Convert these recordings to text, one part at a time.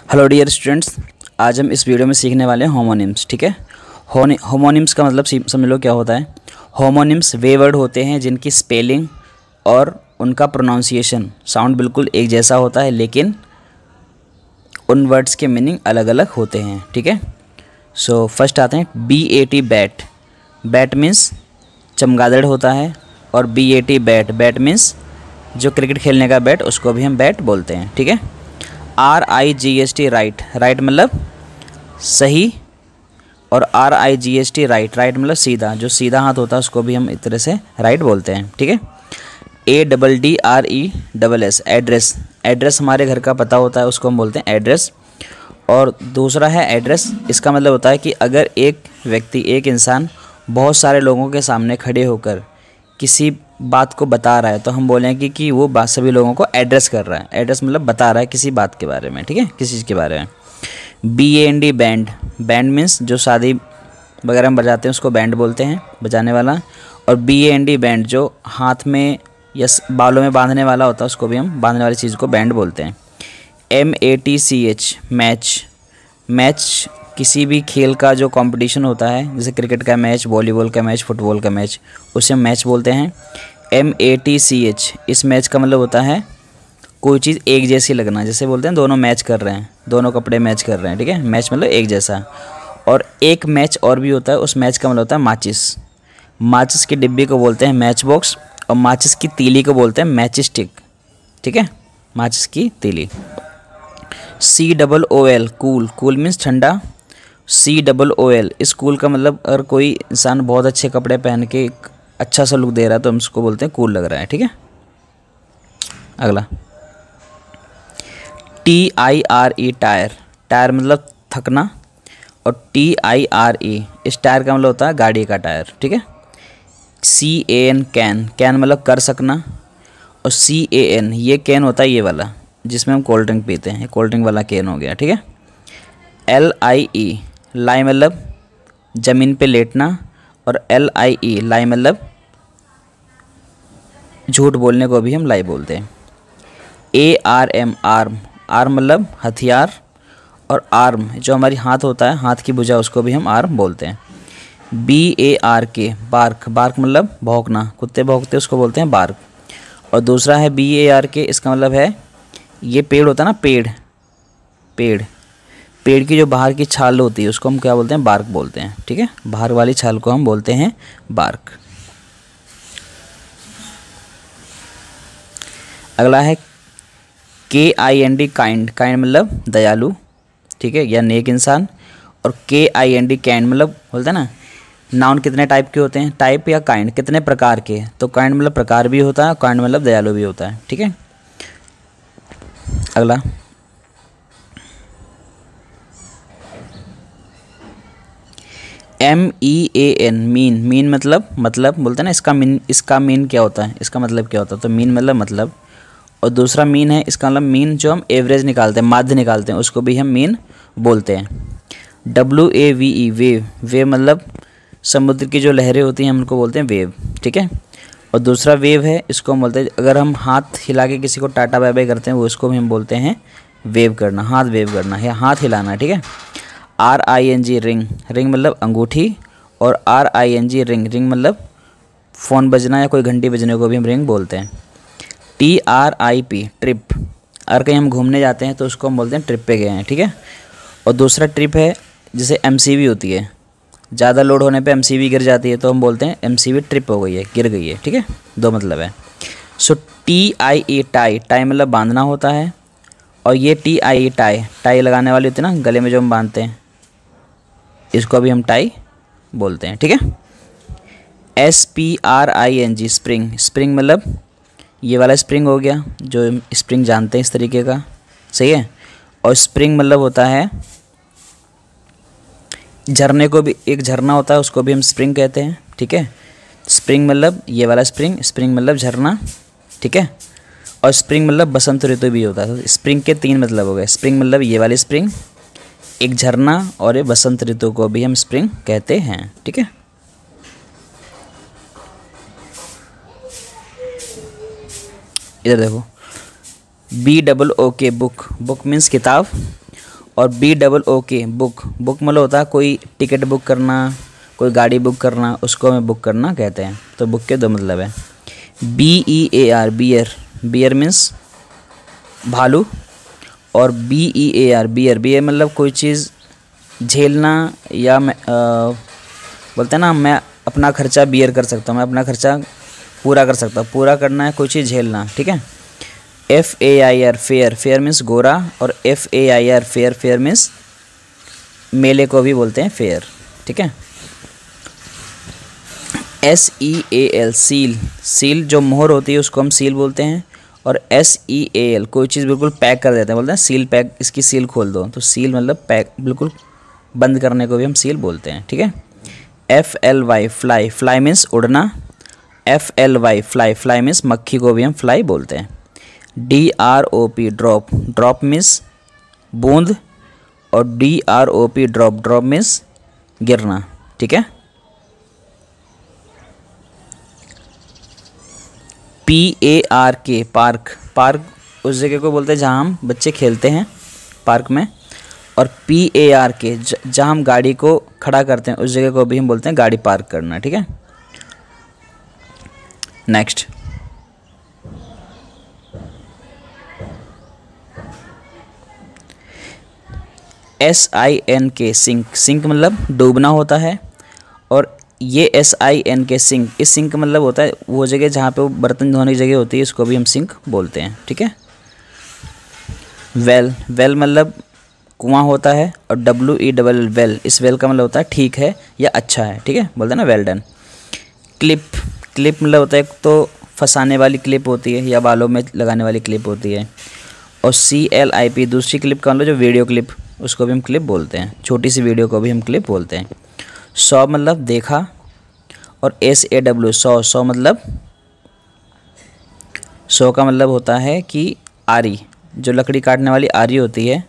Hello dear students, आज हम इस वीडियो में सीखने वाले हैं होमोनिम्स। ठीक है, होमोनिम्स का मतलब समझ लो क्या होता है। होमोनिम्स वे वर्ड होते हैं जिनकी स्पेलिंग और उनका प्रोनाउंसिएशन साउंड बिल्कुल एक जैसा होता है, लेकिन उन वर्ड्स के मीनिंग अलग अलग होते हैं। ठीक है, सो फर्स्ट आते हैं BAT बैट। बैट मीन्स चमगादड़ होता है, और BAT बैट, बैट मीन्स जो क्रिकेट खेलने का बैट, उसको भी हम बैट बोलते हैं। ठीक है, RIGST राइट, राइट मतलब सही, और RIGST राइट, राइट मतलब सीधा, जो सीधा हाथ होता है उसको भी हम इस तरह से राइट बोलते हैं। ठीक है, ADDRESS एड्रेस, एड्रेस हमारे घर का पता होता है, उसको हम बोलते हैं एड्रेस। और दूसरा है एड्रेस, इसका मतलब होता है कि अगर एक व्यक्ति, एक इंसान बहुत सारे लोगों के सामने खड़े होकर किसी बात को बता रहा है, तो हम बोलेंगे कि वो बात सभी लोगों को एड्रेस कर रहा है। एड्रेस मतलब बता रहा है किसी बात के बारे में। ठीक है, किसी चीज़ के बारे में। BAND बैंड, बैंड मीन्स जो शादी वगैरह में बजाते हैं उसको बैंड बोलते हैं, बजाने वाला। और BAND बैंड जो हाथ में या बालों में बांधने वाला होता है, उसको भी हम बांधने वाली चीज़ को बैंड बोलते हैं। MATCH मैच, मैच किसी भी खेल का जो कंपटीशन होता है, जैसे क्रिकेट का मैच, वॉलीबॉल का मैच, फुटबॉल का मैच, उसे हम मैच बोलते हैं। MATCH इस मैच का मतलब होता है कोई चीज़ एक जैसी लगना, जैसे बोलते हैं दोनों मैच कर रहे हैं, दोनों कपड़े मैच कर रहे हैं। ठीक है, मैच मतलब एक जैसा। और एक मैच और भी होता है, उस मैच का मतलब होता है माचिस। माचिस की डिब्बी को बोलते हैं मैच बॉक्स, और माचिस की तीली को बोलते हैं मैच स्टिक। ठीक है, माचिस की तीली। COOL कूल, कूल मीन्स ठंडा। COOL इस कूल का मतलब अगर कोई इंसान बहुत अच्छे कपड़े पहन के एक अच्छा सा लुक दे रहा है तो हम उसको बोलते हैं कूल लग रहा है। ठीक है, अगला TIRE टायर, टायर मतलब थकना। और TIRE इस टायर का मतलब होता है गाड़ी का टायर। ठीक है, CAN कैन, कैन मतलब कर सकना। और CAN ये कैन होता है ये वाला जिसमें हम कोल्ड ड्रिंक पीते हैं, कोल्ड ड्रिंक वाला कैन हो गया। ठीक है, LIE लाई मतलब ज़मीन पे लेटना। और LIE लाई मतलब झूठ बोलने को भी हम लाई बोलते हैं। ARM आर्म, आर्म मतलब हथियार। और आर्म जो हमारी हाथ होता है, हाथ की भुजा, उसको भी हम आर्म बोलते हैं। BARK बार्क, बार्क मतलब भौंकना, कुत्ते भौंकते उसको बोलते हैं बार्क। और दूसरा है BARK, इसका मतलब है ये पेड़ होता है ना, पेड़, पेड़, पेड़ की जो बाहर की छाल होती है उसको हम क्या बोलते हैं, बार्क बोलते हैं। ठीक है, बाहर वाली छाल को हम बोलते हैं बार्क। अगला है KIND काइंड, काइंड मतलब दयालु। ठीक है, या नेक इंसान। और KIND कैंड मतलब बोलते हैं ना, नाउन कितने टाइप के होते हैं, टाइप या काइंड कितने प्रकार के, तो काइंड मतलब प्रकार भी होता है, काइंड मतलब दयालु भी होता है। ठीक है, अगला MEAN मीन, मीन मतलब बोलते हैं ना, इसका मीन क्या होता है, इसका मतलब क्या होता है, तो मीन मतलब। और दूसरा मीन है, इसका मतलब मीन जो हम एवरेज निकालते हैं, माध्य निकालते हैं, उसको भी हम मीन बोलते हैं। WAVE वेव, वेव मतलब समुद्र की जो लहरें होती हैं हम उनको बोलते हैं वेव। ठीक है, और दूसरा वेव है, इसको हम बोलते हैं अगर हम हाथ हिला के किसी को टाटा बाय बाय करते हैं, वो इसको भी हम बोलते हैं वेव करना, हाथ वेव करना या हाथ हिलाना। ठीक है, RING रिंग, रिंग मतलब अंगूठी। और RING रिंग, रिंग मतलब फ़ोन बजना या कोई घंटी बजने को भी हम रिंग बोलते हैं। TRIP ट्रिप, अगर कहीं हम घूमने जाते हैं तो उसको हम बोलते हैं ट्रिप पे गए हैं। ठीक है, और दूसरा ट्रिप है जैसे MCV होती है, ज़्यादा लोड होने पे MCV गिर जाती है, तो हम बोलते हैं MCV ट्रिप हो गई है, गिर गई है। ठीक है, दो मतलब है। सो TIE टाई, टाई मतलब बांधना होता है। और ये TIE टाई, टाई लगाने वाली होती है ना गले में जो हम बांधते हैं, इसको भी हम टाई बोलते हैं। ठीक है, SPRING स्प्रिंग, स्प्रिंग मतलब ये वाला स्प्रिंग हो गया, जो स्प्रिंग जानते हैं इस तरीके का, सही है। और स्प्रिंग मतलब होता है झरने को भी, एक झरना होता है उसको भी हम स्प्रिंग कहते हैं। ठीक है, स्प्रिंग मतलब ये वाला स्प्रिंग, स्प्रिंग मतलब झरना। ठीक है, और स्प्रिंग मतलब बसंत ऋतु भी होता है। तो स्प्रिंग के तीन मतलब हो गए, स्प्रिंग मतलब ये वाली स्प्रिंग, एक झरना, और ये बसंत ऋतु को भी हम स्प्रिंग कहते हैं। ठीक है, इधर देखो BOOK बुक, बुक मीन्स किताब। और BOOK बुक, बुक मतलब होता है कोई टिकट बुक करना, कोई गाड़ी बुक करना, उसको हमें बुक करना कहते हैं। तो बुक के दो मतलब है। BEAR बियर, बियर मीन्स भालू। और BEAR बियर, बियर मतलब कोई चीज़ झेलना, या बोलते हैं ना मैं अपना खर्चा बियर कर सकता हूँ, मैं अपना खर्चा पूरा कर सकता हूँ, पूरा करना है कोई चीज़ झेलना, ठीक है। FAIR फेयर, फेयर मीन्स गोरा। और FAIR फेयर, फेयर मीन्स मेले को भी बोलते हैं फेयर, ठीक है। SEAL सील, सील जो मोहर होती है उसको हम सील बोलते हैं। और SEAL कोई चीज़ बिल्कुल पैक कर देते हैं, बोलते हैं सील पैक, इसकी सील खोल दो, तो सील मतलब पैक, बिल्कुल बंद करने को भी हम सील बोलते हैं, ठीक है। FLY फ्लाई, फ्लाई मीन्स उड़ना। FLY फ्लाई, फ्लाई मीन्स मक्खी को भी हम फ्लाई बोलते हैं। DROP ड्रॉप, ड्रॉप मीन्स बूंद। और DROP ड्रॉप, ड्रॉप मीन्स गिरना, ठीक है। PARK पार्क, पार्क उस जगह को बोलते हैं जहाँ हम बच्चे खेलते हैं पार्क में। और PARK जहाँ हम गाड़ी को खड़ा करते हैं उस जगह को भी हम बोलते हैं गाड़ी पार्क करना, ठीक है। नेक्स्ट, SINK सिंक, सिंक मतलब डूबना होता है। और ये SINK सिंक, इस सिंक मतलब होता है वो जगह जहाँ पे वो बर्तन धोने की जगह होती है, इसको भी हम सिंक बोलते हैं, ठीक है। वेल, वेल मतलब कुआं होता है। और WELL वेल, इस वेल का मतलब होता है ठीक है या अच्छा है, ठीक है, बोलते हैं ना वेल डन। क्लिप, क्लिप मतलब होता है एक तो फंसाने वाली क्लिप होती है या बालों में लगाने वाली क्लिप होती है। और CLIP दूसरी क्लिप का मतलब जो वीडियो क्लिप, उसको भी हम क्लिप बोलते हैं, छोटी सी वीडियो को भी हम क्लिप बोलते हैं। सॉ मतलब देखा। और SAW सॉ, सॉ मतलब सॉ का मतलब होता है कि आरी, जो लकड़ी काटने वाली आरी होती है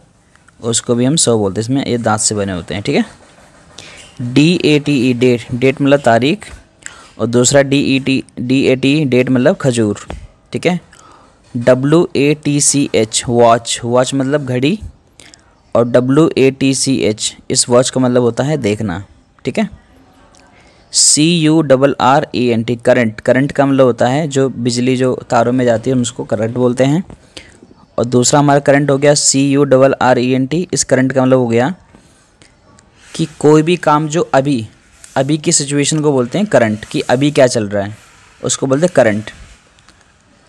उसको भी हम सॉ बोलते हैं, इसमें ये दांत से बने होते हैं, ठीक है। DATE डेट, डेट मतलब तारीख। और दूसरा DATE डेट मतलब खजूर, ठीक है। WATCH वॉच, वॉच मतलब घड़ी। और WATCH इस वॉच का मतलब होता है देखना, ठीक है। CURRENT करंट, करंट का मतलब होता है जो बिजली जो तारों में जाती है हम उसको करंट बोलते हैं। और दूसरा हमारा करंट हो गया CURRENT, इस करंट का मतलब हो गया कि कोई भी काम जो अभी, अभी की सिचुएशन को बोलते हैं करंट, कि अभी क्या चल रहा है उसको बोलते हैं करंट,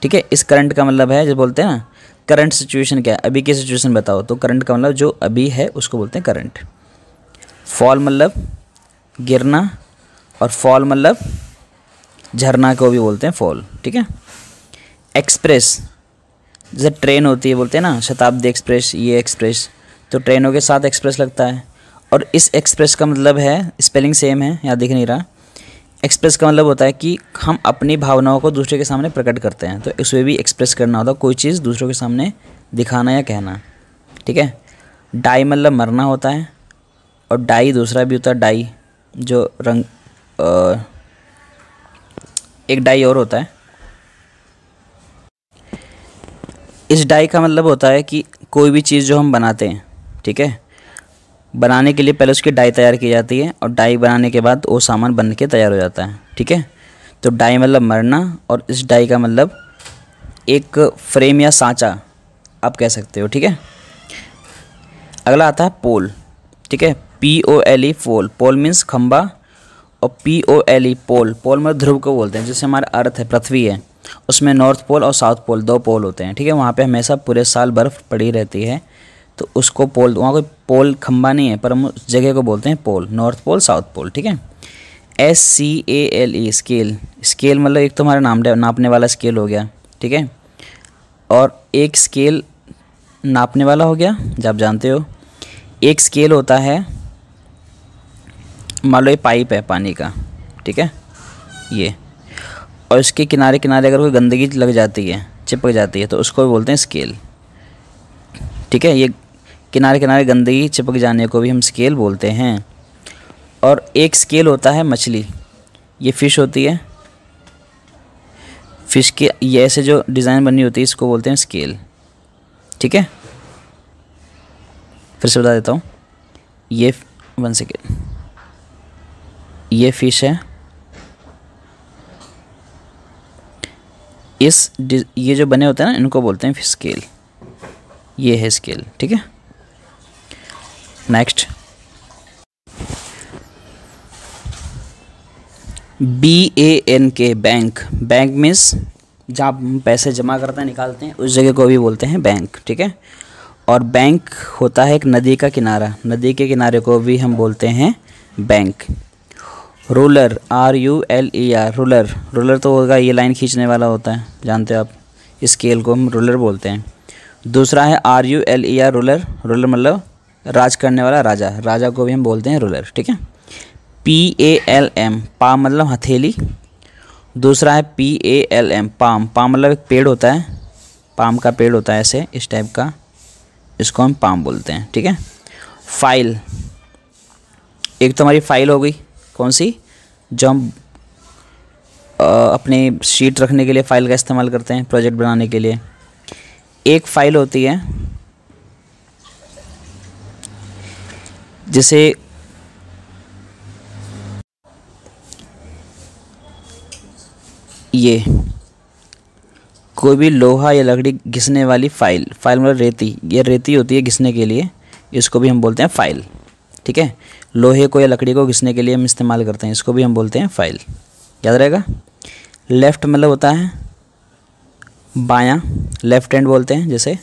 ठीक है। इस करंट का मतलब है जो बोलते हैं ना करंट सिचुएशन क्या है, अभी की सिचुएशन बताओ, तो करंट का मतलब जो अभी है उसको बोलते हैं करंट। फॉल मतलब गिरना। और फॉल मतलब झरना को भी बोलते हैं फॉल, ठीक है। एक्सप्रेस, जैसे ट्रेन होती है, बोलते हैं ना शताब्दी एक्सप्रेस, ये एक्सप्रेस, तो ट्रेनों के साथ एक्सप्रेस लगता है। और इस एक्सप्रेस का मतलब है, स्पेलिंग सेम है, यहाँ दिख नहीं रहा। एक्सप्रेस का मतलब होता है कि हम अपनी भावनाओं को दूसरे के सामने प्रकट करते हैं, तो इसमें भी एक्सप्रेस करना होता है, कोई चीज़ दूसरों के सामने दिखाना या कहना, ठीक है। डाई मतलब मरना होता है। और डाई दूसरा भी होता है, डाई जो रंग, एक डाई और होता है। इस डाई का मतलब होता है कि कोई भी चीज़ जो हम बनाते हैं, ठीक है, बनाने के लिए पहले उसकी डाई तैयार की जाती है। और डाई बनाने के बाद वो सामान बन के तैयार हो जाता है, ठीक है। तो डाई मतलब मरना। और इस डाई का मतलब एक फ्रेम या सांचा आप कह सकते हो, ठीक है। अगला आता है पोल, ठीक है। POLE पोल, पोल मीन्स खंबा। और POLE पोल, पोल मतलब ध्रुव को बोलते हैं, जैसे हमारा अर्थ है, पृथ्वी है, उसमें नॉर्थ पोल और साउथ पोल दो पोल होते हैं, ठीक है। वहाँ पे हमेशा पूरे साल बर्फ़ पड़ी रहती है, तो उसको पोल, वहाँ कोई पोल खंबा नहीं है पर हम उस जगह को बोलते हैं पोल, नॉर्थ पोल साउथ पोल, ठीक है। SCALE स्केल, स्केल मतलब एक तो हमारा नापने वाला स्केल हो गया, ठीक है। और एक स्केल नापने वाला हो गया, जब आप जानते हो। एक स्केल होता है, मान लो ये पाइप है पानी का, ठीक है, ये, और इसके किनारे किनारे अगर कोई गंदगी लग जाती है, चिपक जाती है, तो उसको भी बोलते हैं स्केल, ठीक है। ये किनारे किनारे गंदगी चिपक जाने को भी हम स्केल बोलते हैं। और एक स्केल होता है मछली, ये फ़िश होती है, फ़िश के ये ऐसे जो डिज़ाइन बनी होती है इसको बोलते हैं स्केल, ठीक है। फिर से बता देता हूँ, ये 1 सेकेंड, ये फिश है, ये जो बने होते हैं ना इनको बोलते हैं फिश स्केल, ये है स्केल, ठीक है। Next BANK, bank. Bank means जहाँ हम पैसे जमा करते हैं, निकालते हैं, उस जगह को भी बोलते हैं बैंक, ठीक है। और बैंक होता है एक नदी का किनारा, नदी के किनारे को भी हम बोलते हैं bank. Ruler, RULER, ruler, ruler तो होगा ये लाइन खींचने वाला होता है, जानते हो आप, स्केल को हम रूलर बोलते हैं। दूसरा है RULER, रूलर, रूलर मतलब राज करने वाला, राजा, राजा को भी हम बोलते हैं रूलर, ठीक है। PALM, पाम मतलब हथेली। दूसरा है PALM, पाम, पाम मतलब एक पेड़ होता है, पाम का पेड़ होता है ऐसे इस टाइप का, इसको हम पाम बोलते हैं, ठीक है। फाइल, एक तो हमारी फाइल हो गई, कौन सी, जो हम अपने शीट रखने के लिए फाइल का इस्तेमाल करते हैं प्रोजेक्ट बनाने के लिए। एक फाइल होती है जैसे ये कोई भी लोहा या लकड़ी घिसने वाली फाइल, फाइल मतलब रेती, ये रेती होती है घिसने के लिए, इसको भी हम बोलते हैं फाइल, ठीक है। लोहे को या लकड़ी को घिसने के लिए हम इस्तेमाल करते हैं, इसको भी हम बोलते हैं फाइल, याद रहेगा। लेफ़्ट मतलब होता है बायां, लेफ़्ट हैंड बोलते हैं जैसे,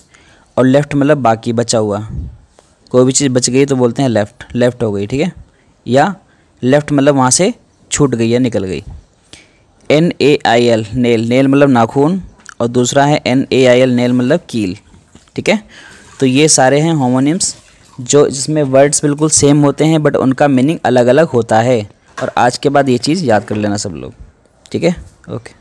और लेफ़्ट मतलब बाकी बचा हुआ, कोई भी चीज़ बच गई तो बोलते हैं लेफ़्ट, लेफ़्ट हो गई, ठीक है। या लेफ़्ट मतलब वहाँ से छूट गई या निकल गई। NAIL, नेल, नेल मतलब नाखून, और दूसरा है NAIL, नेल मतलब कील, ठीक है। तो ये सारे हैं होमोनिम्स जो जिसमें वर्ड्स बिल्कुल सेम होते हैं बट उनका मीनिंग अलग अलग होता है, और आज के बाद ये चीज़ याद कर लेना सब लोग, ठीक है। ओके।